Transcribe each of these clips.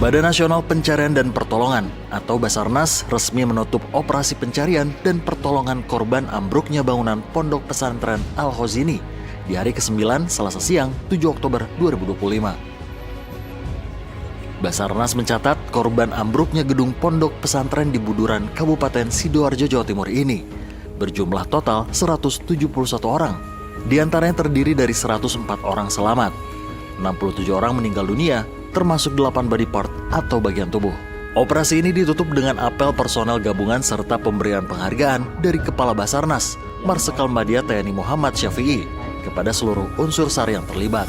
Badan Nasional Pencarian dan Pertolongan atau Basarnas resmi menutup operasi pencarian dan pertolongan korban ambruknya bangunan Pondok Pesantren Al-Khozini di hari ke-9 Selasa siang 7 Oktober 2025. Basarnas mencatat korban ambruknya gedung Pondok Pesantren di Buduran, Kabupaten Sidoarjo, Jawa Timur ini berjumlah total 171 orang. Di antaranya terdiri dari 104 orang selamat, 67 orang meninggal dunia, termasuk 8 body part atau bagian tubuh. Operasi ini ditutup dengan apel personel gabungan serta pemberian penghargaan dari Kepala Basarnas, Marsikal Madya TNI Muhammad Syafi'i, kepada seluruh unsur SAR yang terlibat.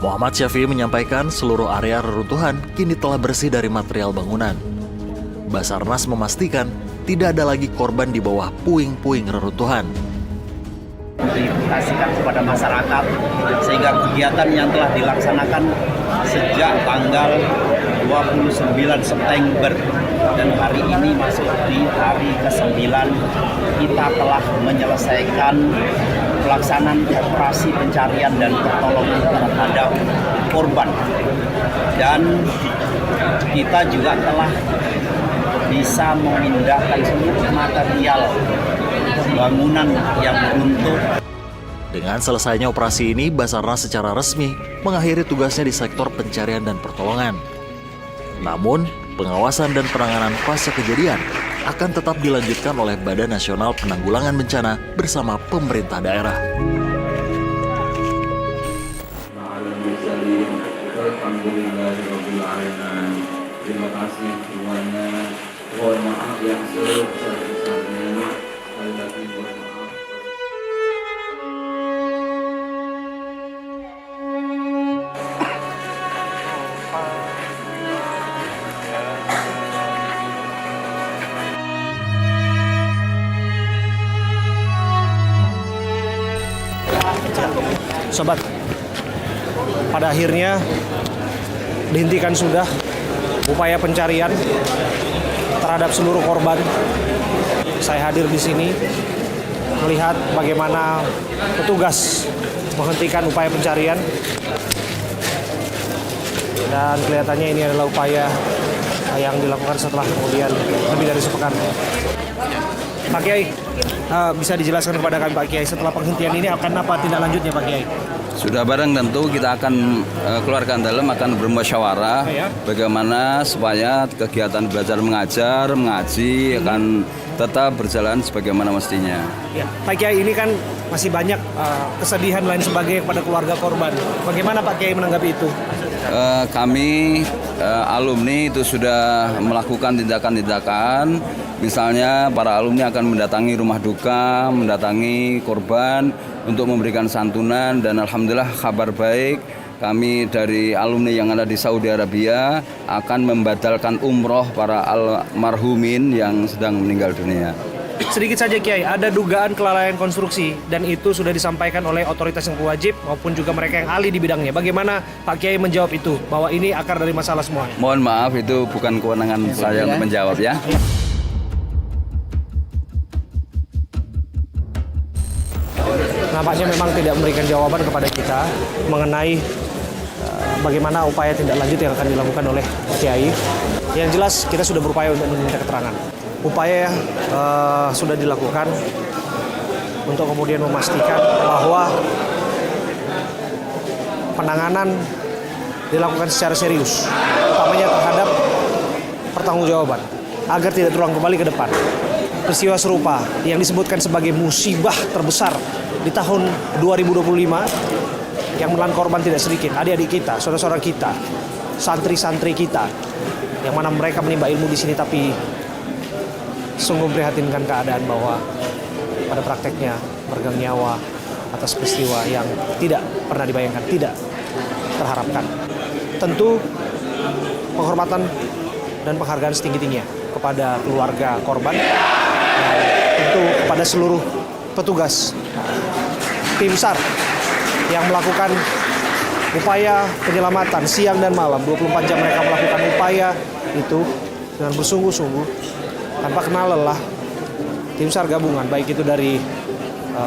Muhammad Syafi'i menyampaikan seluruh area reruntuhan kini telah bersih dari material bangunan. Basarnas memastikan tidak ada lagi korban di bawah puing-puing reruntuhan. Diaplikasikan kepada masyarakat sehingga kegiatan yang telah dilaksanakan sejak tanggal 29 September dan hari ini masuk di hari ke-9, kita telah menyelesaikan pelaksanaan operasi pencarian dan pertolongan terhadap korban, dan kita juga telah bisa memindahkan seluruh material bangunan yang runtuh. Dengan selesainya operasi ini, Basarnas secara resmi mengakhiri tugasnya di sektor pencarian dan pertolongan. Namun, pengawasan dan penanganan pasca kejadian akan tetap dilanjutkan oleh Badan Nasional Penanggulangan Bencana bersama pemerintah daerah. Terima kasih semuanya. Mohon maaf yang sebesar-besarnya. Sekali lagi mohon maaf. Sobat, pada akhirnya dihentikan sudah upaya pencarian terhadap seluruh korban. Saya hadir di sini melihat bagaimana petugas menghentikan upaya pencarian, dan kelihatannya ini adalah upaya yang dilakukan setelah kemudian lebih dari sepekan. Pak Kiai, bisa dijelaskan kepada kami Pak Kiai, setelah penghentian ini akan apa tindak lanjutnya Pak Kiai? Sudah bareng tentu kita akan keluarga dalam akan bermusyawarah bagaimana supaya kegiatan belajar mengajar, mengaji akan tetap berjalan sebagaimana mestinya. Ya, Pak Kiai, ini kan masih banyak kesedihan lain sebagainya kepada keluarga korban. Bagaimana Pak Kiai menanggapi itu? Kami alumni itu sudah melakukan tindakan-tindakan. Misalnya para alumni akan mendatangi rumah duka, mendatangi korban untuk memberikan santunan, dan alhamdulillah kabar baik, kami dari alumni yang ada di Saudi Arabia akan membadalkan umroh para almarhumin yang sedang meninggal dunia. Sedikit saja Kiai, ada dugaan kelalaian konstruksi dan itu sudah disampaikan oleh otoritas yang berwajib maupun juga mereka yang ahli di bidangnya. Bagaimana Pak Kiai menjawab itu, bahwa ini akar dari masalah semua? Mohon maaf, itu bukan kewenangan saya untuk menjawab ya. Nampaknya memang tidak memberikan jawaban kepada kita mengenai bagaimana upaya tindak lanjut yang akan dilakukan oleh Kiai. Yang jelas kita sudah berupaya untuk meminta keterangan. Upaya sudah dilakukan untuk kemudian memastikan bahwa penanganan dilakukan secara serius, utamanya terhadap pertanggungjawaban, agar tidak terulang kembali ke depan. Peristiwa serupa yang disebutkan sebagai musibah terbesar di tahun 2025 yang menelan korban tidak sedikit, adik-adik kita, saudara-saudara kita, santri-santri kita, yang mana mereka menimba ilmu di sini, tapi sungguh memprihatinkan keadaan bahwa pada prakteknya meregang nyawa atas peristiwa yang tidak pernah dibayangkan, tidak terharapkan. Tentu penghormatan dan penghargaan setinggi-tingginya kepada keluarga korban, dan tentu kepada seluruh petugas tim SAR yang melakukan upaya penyelamatan siang dan malam. 24 jam mereka melakukan upaya itu dengan bersungguh-sungguh tanpa kenal lelah. Tim SAR gabungan, baik itu dari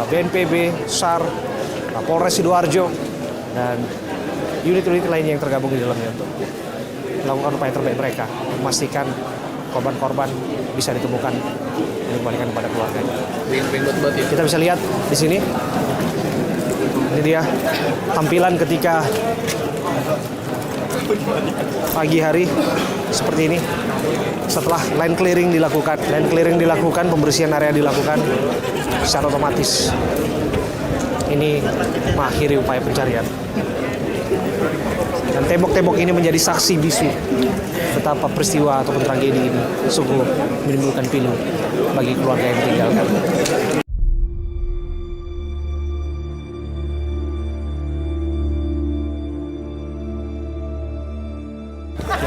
BNPB, SAR, Polres Sidoarjo, dan unit-unit lainnya yang tergabung di dalamnya untuk melakukan upaya terbaik mereka, memastikan korban-korban bisa ditemukan dan dikembalikan kepada keluarganya. Kita bisa lihat di sini, ini dia tampilan ketika pagi hari seperti ini. Setelah line clearing dilakukan, pembersihan area dilakukan secara otomatis. Ini mengakhiri upaya pencarian. Dan tembok-tembok ini menjadi saksi bisu betapa peristiwa ataupun tragedi ini sungguh menimbulkan pilu bagi keluarga yang ditinggalkan.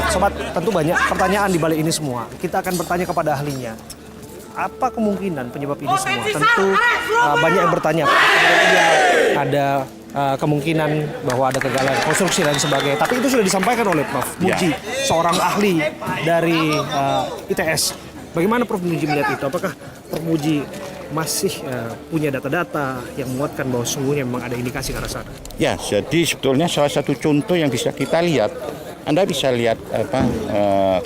Sobat, tentu banyak pertanyaan di balik ini semua. Kita akan bertanya kepada ahlinya. Apa kemungkinan penyebab ini semua? Tentu banyak yang bertanya. Ada kemungkinan bahwa ada kegagalan konstruksi dan sebagainya. Tapi itu sudah disampaikan oleh Prof. Muji, seorang ahli dari ITS. Bagaimana Prof. Muji melihat itu? Apakah Prof. Muji masih punya data-data yang menguatkan bahwa sesungguhnya memang ada indikasi ke arah sana? Ya, jadi sebetulnya salah satu contoh yang bisa kita lihat, Anda bisa lihat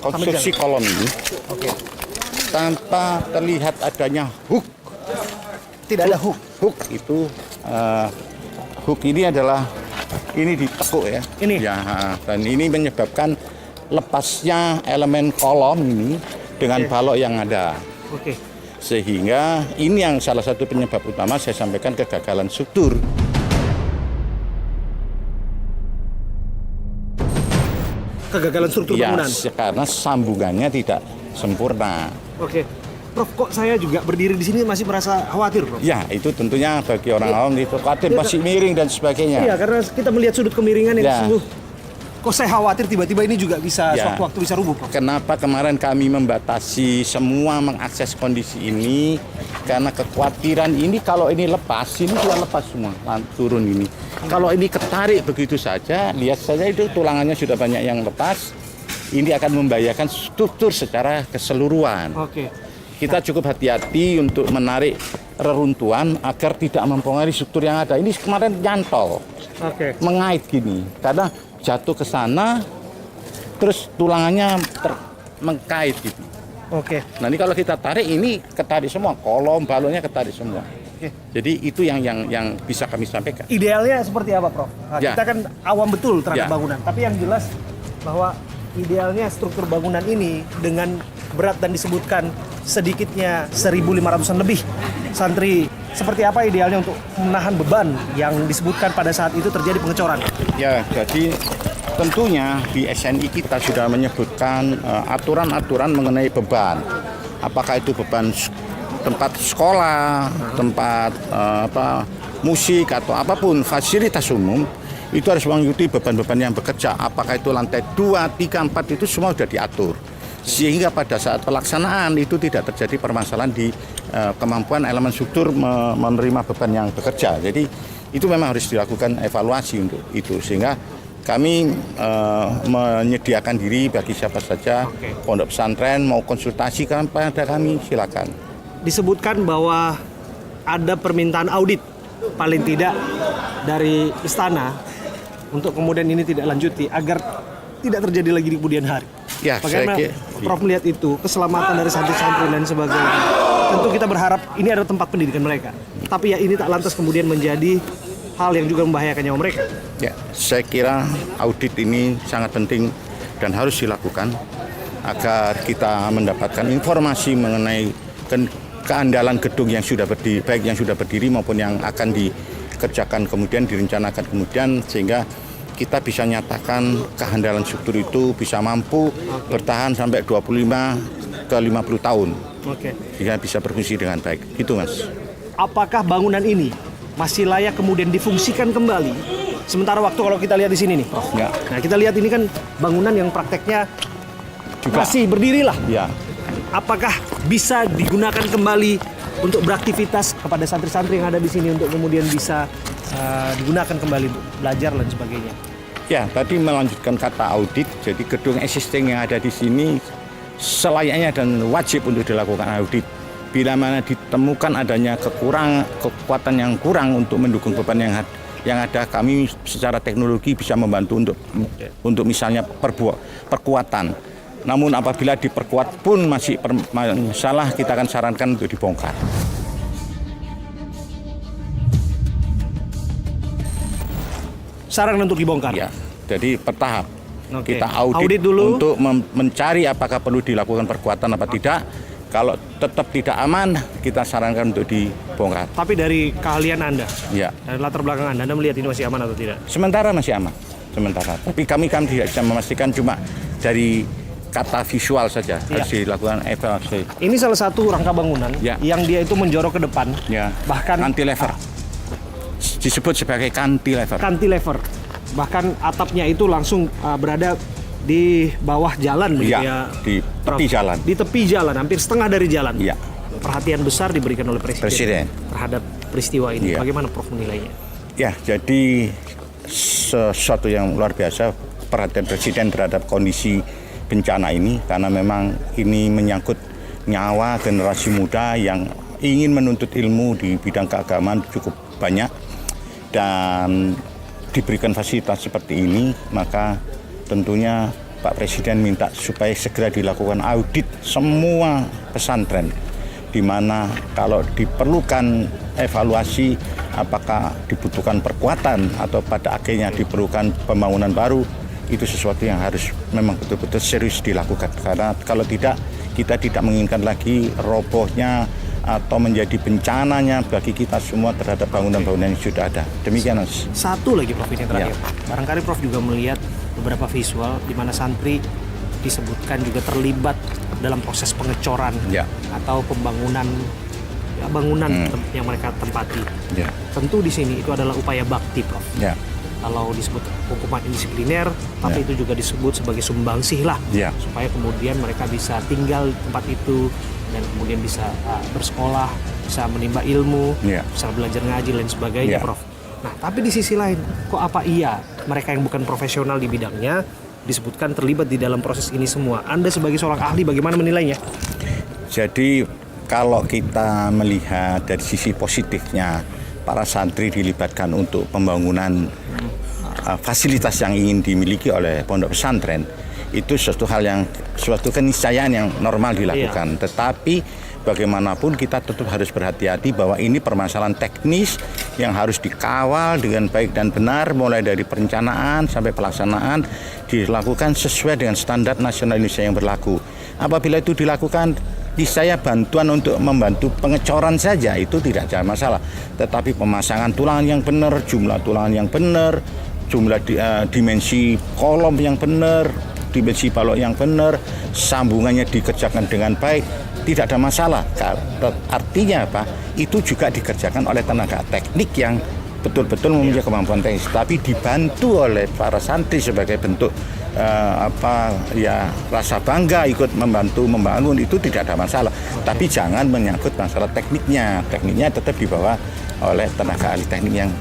konstruksi kolom ini. Oke. Tanpa terlihat adanya hook. Tidak ada hook. Hook itu hook ini adalah ini ditekuk ya. Ini. Ya, dan ini menyebabkan lepasnya elemen kolom ini dengan balok yang ada. Oke. Sehingga ini yang salah satu penyebab utama saya sampaikan kegagalan struktur. Kegagalan struktur Ya, bangunan. karena sambungannya tidak sempurna. Oke. Prof, kok saya juga berdiri di sini masih merasa khawatir, Prof? Ya, itu tentunya bagi orang awam itu khawatir masih miring dan sebagainya. Iya, karena kita melihat sudut kemiringan yang Ya. sungguh. Kok saya khawatir tiba-tiba ini juga bisa Ya. sewaktu-waktu bisa rubuh, Prof? Kenapa kemarin kami membatasi semua mengakses kondisi ini? Karena kekhawatiran ini kalau ini lepas, ini sudah lepas semua, turun ini. Kalau ini ketarik begitu saja, lihat saja itu tulangannya sudah banyak yang lepas. Ini akan membahayakan struktur secara keseluruhan. Oke. Kita cukup hati-hati untuk menarik reruntuhan agar tidak mempengaruhi struktur yang ada. Ini kemarin nyantol, Oke. mengait gini, karena jatuh ke sana, terus tulangannya mengkait gitu. Oke. Nah ini kalau kita tarik, ini ketarik semua, kolom balonnya ketarik semua. Oke. Jadi itu yang bisa kami sampaikan. Idealnya seperti apa, Prof? Nah, Ya. kita kan awam betul terhadap Ya. bangunan, tapi yang jelas bahwa idealnya struktur bangunan ini dengan berat dan disebutkan sedikitnya 1.500-an lebih santri, seperti apa idealnya untuk menahan beban yang disebutkan pada saat itu terjadi pengecoran? Ya, jadi tentunya di SNI kita sudah menyebutkan aturan-aturan mengenai beban. Apakah itu beban tempat sekolah, tempat musik atau apapun fasilitas umum, itu harus mengikuti beban-beban yang bekerja. Apakah itu lantai 2, 3, 4 itu semua sudah diatur. Sehingga pada saat pelaksanaan itu tidak terjadi permasalahan di kemampuan elemen struktur menerima beban yang bekerja. Jadi itu memang harus dilakukan evaluasi untuk itu. Sehingga kami menyediakan diri bagi siapa saja, pondok pesantren mau konsultasi pada kami, silakan. Disebutkan bahwa ada permintaan audit paling tidak dari istana untuk kemudian ini tidak lanjuti agar tidak terjadi lagi di kemudian hari. Ya, Bagaimana saya Prof melihat itu, keselamatan dari santri-santri dan sebagainya. Tentu kita berharap ini adalah tempat pendidikan mereka. Tapi ya ini tak lantas kemudian menjadi hal yang juga membahayakan nyawa mereka. Ya, saya kira audit ini sangat penting dan harus dilakukan agar kita mendapatkan informasi mengenai keandalan gedung yang sudah berdiri, baik yang sudah berdiri maupun yang akan dikerjakan kemudian, direncanakan kemudian, sehingga kita bisa nyatakan kehandalan struktur itu bisa mampu bertahan sampai 25 ke 50 tahun. Oke. Sehingga bisa berfungsi dengan baik. Gitu, Mas. Apakah bangunan ini masih layak kemudian difungsikan kembali? Sementara waktu kalau kita lihat di sini nih, Prof. Ya. Nah, kita lihat ini kan bangunan yang prakteknya Juga. masih berdiri lah. Ya. Apakah bisa digunakan kembali untuk beraktivitas kepada santri-santri yang ada di sini untuk kemudian bisa digunakan kembali untuk belajar dan sebagainya? Ya, tadi melanjutkan kata audit, jadi gedung existing yang ada di sini selayaknya dan wajib untuk dilakukan audit. Bila mana ditemukan adanya kekuatan yang kurang untuk mendukung beban Yang ada kami secara teknologi bisa membantu untuk misalnya perkuatan. Namun apabila diperkuat pun masih masalah, kita akan sarankan untuk dibongkar. Saran untuk dibongkar. Ya, jadi bertahap. Oke. Kita Audit dulu untuk mencari apakah perlu dilakukan perkuatan apa tidak. Kalau tetap tidak aman, kita sarankan untuk dibongkar. Tapi dari keahlian Anda, Ya, dari latar belakang Anda melihat ini masih aman atau tidak? sementara masih aman. Sementara. Tapi kami tidak bisa memastikan, cuma dari kata visual saja harus dilakukan evaluasi. Ini salah satu rangka bangunan Ya. yang dia itu menjorok ke depan, Ya, bahkan cantilever. Disebut sebagai cantilever. cantilever. Bahkan atapnya itu langsung berada di bawah jalan begitu ya, di Prof? tepi jalan. Di tepi jalan, hampir setengah dari jalan. Iya. Perhatian besar diberikan oleh Presiden. terhadap peristiwa ini. Iya. Bagaimana Prof menilainya? Ya, jadi sesuatu yang luar biasa perhatian Presiden terhadap kondisi bencana ini, karena memang ini menyangkut nyawa generasi muda yang ingin menuntut ilmu di bidang keagamaan cukup banyak, dan diberikan fasilitas seperti ini, maka tentunya Pak Presiden minta supaya segera dilakukan audit semua pesantren, di mana kalau diperlukan evaluasi apakah dibutuhkan perkuatan atau pada akhirnya diperlukan pembangunan baru, itu sesuatu yang harus memang betul-betul serius dilakukan. Karena kalau tidak, kita tidak menginginkan lagi robohnya atau menjadi bencananya bagi kita semua terhadap bangunan-bangunan yang sudah ada. Demikian, Mas. Satu lagi Prof ini terakhir. Barangkali Prof juga melihat beberapa visual di mana santri disebutkan juga terlibat dalam proses pengecoran atau pembangunan yang mereka tempati. Ya. Tentu di sini itu adalah upaya bakti, Prof. Ya. Kalau disebut hukuman indisipliner, tapi itu juga disebut sebagai sumbangsih lah, supaya kemudian mereka bisa tinggal di tempat itu dan kemudian bisa bersekolah, bisa menimba ilmu, bisa belajar ngaji dan sebagainya, Prof. Nah, tapi di sisi lain, kok apa iya mereka yang bukan profesional di bidangnya disebutkan terlibat di dalam proses ini semua? Anda sebagai seorang ahli bagaimana menilainya? Jadi kalau kita melihat dari sisi positifnya, para santri dilibatkan untuk pembangunan fasilitas yang ingin dimiliki oleh pondok pesantren, itu suatu keniscayaan yang normal dilakukan. Tetapi bagaimanapun kita tetap harus berhati-hati bahwa ini permasalahan teknis yang harus dikawal dengan baik dan benar, mulai dari perencanaan sampai pelaksanaan dilakukan sesuai dengan standar nasional Indonesia yang berlaku. Apabila itu dilakukan, saya bantuan untuk membantu pengecoran saja itu tidak ada masalah. Tetapi pemasangan tulangan yang benar, jumlah tulangan yang benar, jumlah dimensi kolom yang benar, dimensi balok yang benar, sambungannya dikerjakan dengan baik, tidak ada masalah. Artinya apa? Itu juga dikerjakan oleh tenaga teknik yang betul-betul mempunyai kemampuan teknis, tapi dibantu oleh para santri sebagai bentuk rasa bangga ikut membantu membangun, itu tidak ada masalah. Tapi jangan menyangkut masalah tekniknya. Tekniknya tetap dibawa oleh tenaga ahli teknik yang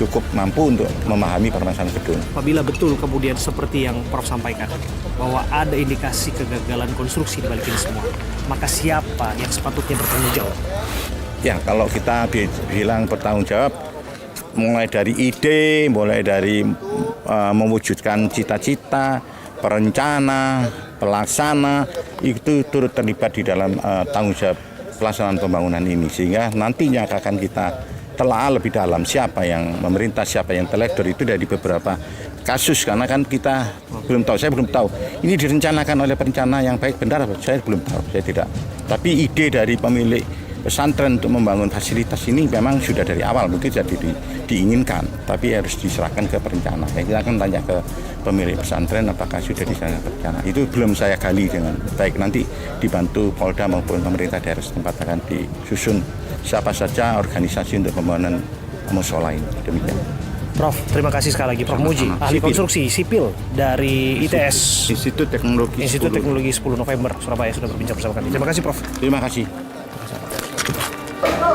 cukup mampu untuk memahami permasalahan gedung. Apabila betul kemudian seperti yang Prof sampaikan bahwa ada indikasi kegagalan konstruksi di balik ini semua, maka siapa yang sepatutnya bertanggung jawab? Ya, kalau kita bilang bertanggung jawab, mulai dari ide, mulai dari mewujudkan cita-cita, perencana, pelaksana, itu turut terlibat di dalam tanggung jawab pelaksanaan pembangunan ini. Sehingga nantinya akan kita telah lebih dalam siapa yang memerintah, siapa yang teledor, itu dari beberapa kasus. Karena kan kita belum tahu, saya belum tahu ini direncanakan oleh perencana yang baik benar, saya belum tahu, saya tidak. Tapi ide dari pemilik pesantren untuk membangun fasilitas ini memang sudah dari awal mungkin jadi diinginkan, tapi harus diserahkan ke perencana. Kita akan tanya ke pemilik pesantren apakah sudah diserahkan ke perencana. Itu belum saya gali dengan baik. Nanti dibantu Polda maupun pemerintah daerah setempat akan disusun siapa saja organisasi untuk pembangunan musola ini. Demikian. Prof, terima kasih sekali lagi Prof Muji, ahli konstruksi sipil dari ITS, Institut Teknologi 10 November Surabaya, sudah berbincang bersama kami. Terima kasih Prof. Terima kasih.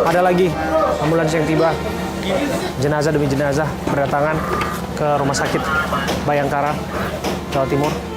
Ada lagi ambulans yang tiba, jenazah demi jenazah berdatangan ke Rumah Sakit Bayangkara, Jawa Timur.